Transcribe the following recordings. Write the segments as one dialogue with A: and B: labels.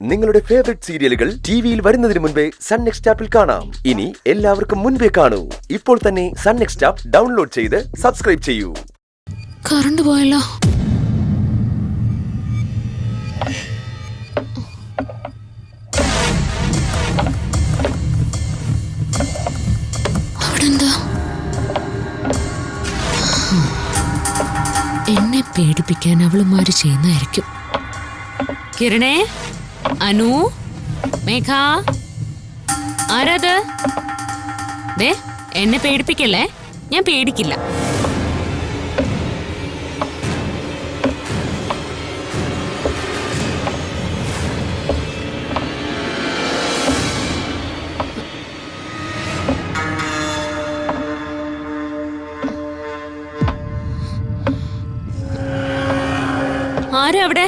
A: നിങ്ങളുടെ ഫേവറേറ്റ് സീരിയലുകൾ ടിവിയിൽ വരുന്നതിന് മുൻപേ സൺ നെക്സ്റ്റ് ആപ്പിൽ കാണാം. ഇനി എല്ലാവർക്കും മുൻപേ കാണൂ. ഇപ്പോൾ തന്നെ സൺ നെക്സ്റ്റ് ആപ്പ് ഡൗൺലോഡ് ചെയ്ത് സബ്സ്ക്രൈബ് ചെയ്യൂ.
B: കറണ്ട് പോയല്ലോ. അവിടെന്താ? എന്നെ പേടിപ്പിക്കാൻ അവളുമാര് ചെയ്യുന്നതായിരിക്കും. കിരണേ, അനു, മേഘ, ആരാത്? ദേ, എന്നെ പേടിപ്പിക്കല്ലേ, ഞാൻ പേടിക്കില്ല. ആരാ അവിടെ?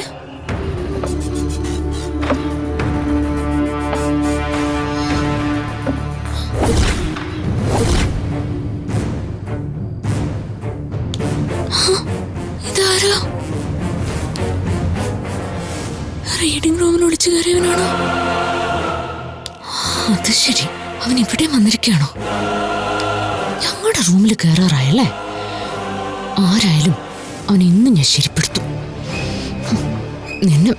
B: ഇതാരോ? റീഡിംഗ് റൂമിൽ ഒളിച്ചു കയറിയവനാണോ? അത് ശരി, അവൻ ഇവിടെ വന്നിരിക്കുകയാണോ? ഞങ്ങളുടെ റൂമിൽ കയറാറായല്ലേ? ആരായാലും അവൻ ഇന്ന് ഞാൻ ശരിപ്പെടുത്തും. നിന്നെ